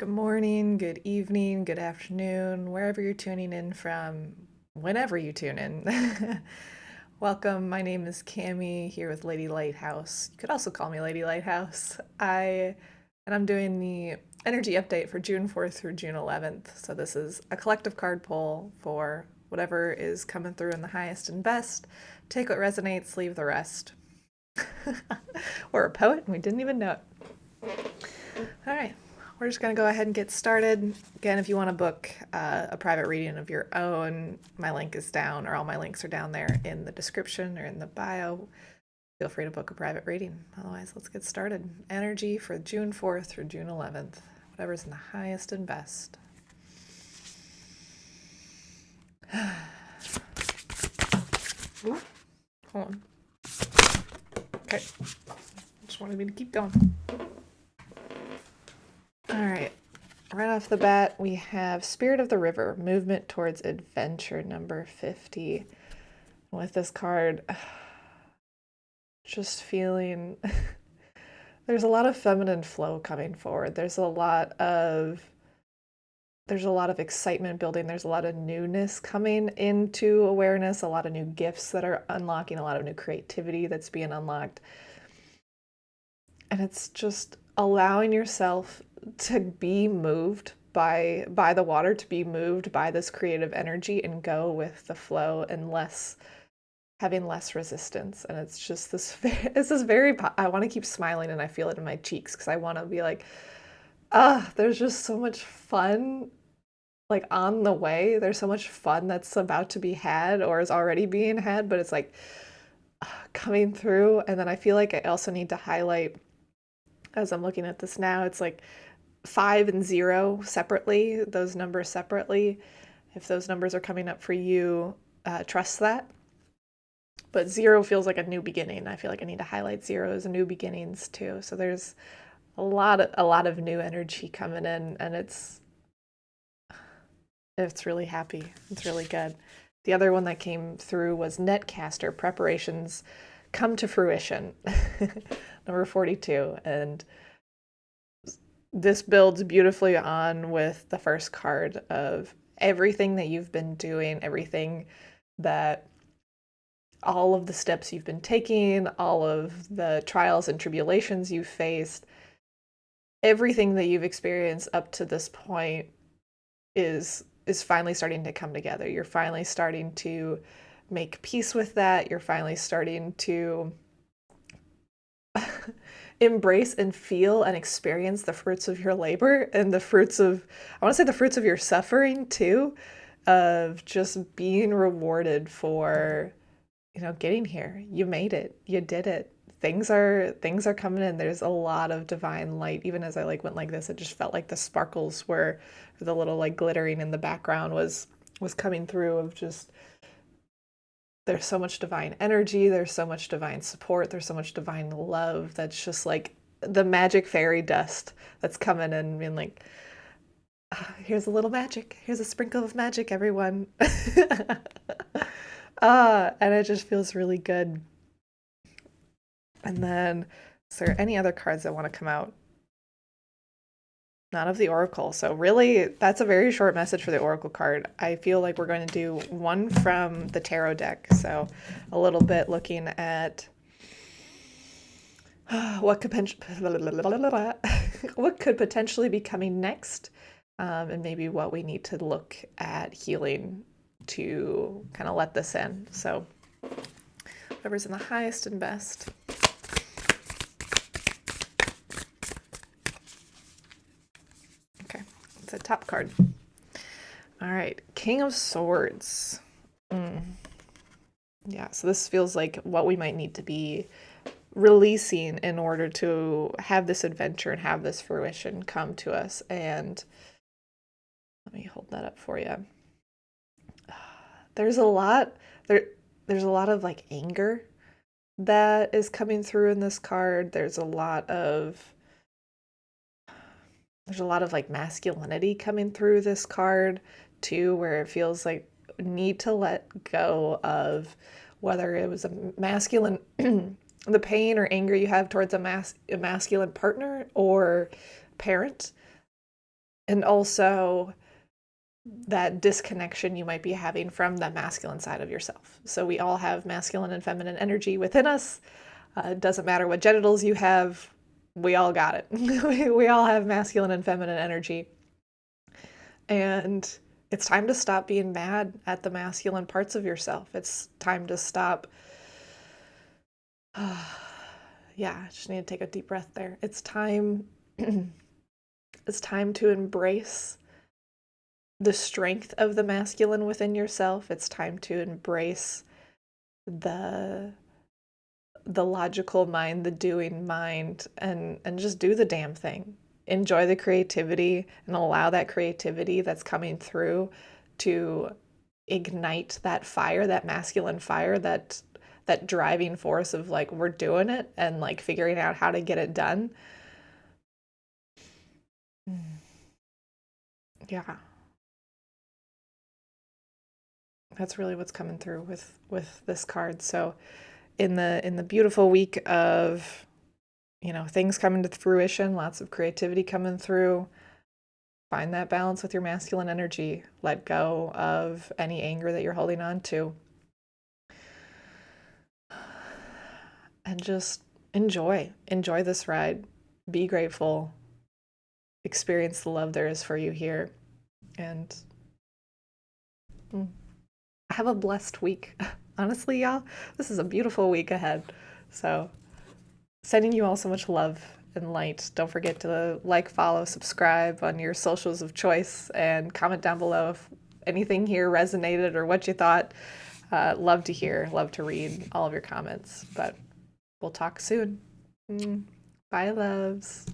Good morning, good evening, good afternoon, wherever you're tuning in from, whenever you tune in. Welcome, my name is Cami here with Lady Lighthouse. You could also call me Lady Lighthouse. I'm doing the energy update for June 4th through June 11th. So this is a collective card pull for whatever is coming through in the highest and best. Take what resonates, leave the rest. We're a poet and we didn't even know it. All right. We're just going to go ahead and get started. Again, if you want to book a private reading of your own, my link is down, or all my links are down there in the description or in the bio. Feel free to book a private reading. Otherwise, let's get started. Energy for June 4th through June 11th, whatever's in the highest and best. Ooh, hold on. Okay. Just wanted me to keep going. All right. Right off the bat, we have Spirit of the River, Movement Towards Adventure, number 50. With this card, just feeling there's a lot of feminine flow coming forward. There's a lot of excitement building. There's a lot of newness coming into awareness, a lot of new gifts that are unlocking, a lot of new creativity that's being unlocked. And it's just allowing yourself to be moved by the water, to be moved by this creative energy and go with the flow and having less resistance. And it's just this very I want to keep smiling and I feel it in my cheeks because I want to be like, there's just so much fun like on the way. There's so much fun that's about to be had or is already being had, but it's like coming through. And then I feel like I also need to highlight, as I'm looking at this now, it's like 5 and 0 separately, those numbers separately. If those numbers are coming up for you, trust that. But 0 feels like a new beginning. I feel like I need to highlight 0 as new beginnings too. So there's a lot of new energy coming in, and it's really happy. It's really good. The other one that came through was Netcaster, preparations come to fruition, number 42. And this builds beautifully on with the first card of everything that you've been doing, everything that all of the steps you've been taking, all of the trials and tribulations you've faced, everything that you've experienced up to this point is finally starting to come together. You're finally starting to make peace with that. You're finally starting to embrace and feel and experience the fruits of your labor and the fruits of, I want to say the fruits of your suffering too, of just being rewarded for, getting here. You made it. You did it. Things are coming in. There's a lot of divine light. Even as I went like this, it just felt like the sparkles were, the little glittering in the background was coming through, of just, there's so much divine energy, there's so much divine support, there's so much divine love that's just like the magic fairy dust that's coming and being like, here's a little magic, here's a sprinkle of magic, everyone. And it just feels really good. And then, is there any other cards that want to come out? None of the Oracle. So really, that's a very short message for the Oracle card. I feel like we're going to do one from the Tarot deck. So a little bit looking at what could potentially be coming next, and maybe what we need to look at healing to kind of let this in. So whatever's in the highest and best. The top card. All right, King of Swords. Yeah, so this feels like what we might need to be releasing in order to have this adventure and have this fruition come to us. And let me hold that up for you. There's a lot of anger that is coming through in this card. There's a lot of masculinity coming through this card too, where it feels like need to let go of whether it was a masculine the pain or anger you have towards a masculine partner or parent, and also that disconnection you might be having from the masculine side of yourself. So we all have masculine and feminine energy within us. It doesn't matter what genitals you have, we all got it. We all have masculine and feminine energy. And it's time to stop being mad at the masculine parts of yourself. It's time to stop. Yeah, I just need to take a deep breath there. It's time. It's time to embrace the strength of the masculine within yourself. It's time to embrace the logical mind, the doing mind, and just do the damn thing. Enjoy the creativity and allow that creativity that's coming through to ignite that fire, that masculine fire, that driving force of like, we're doing it and like figuring out how to get it done. Yeah. That's really what's coming through with this card. So in the beautiful week of, you know, things coming to fruition, lots of creativity coming through, find that balance with your masculine energy. Let go of any anger that you're holding on to. And just enjoy this ride. Be grateful. Experience the love there is for you here. And have a blessed week. Honestly, y'all, this is a beautiful week ahead. So sending you all so much love and light. Don't forget to like, follow, subscribe on your socials of choice, and comment down below if anything here resonated or what you thought. Love to hear, love to read all of your comments. But we'll talk soon. Bye, loves.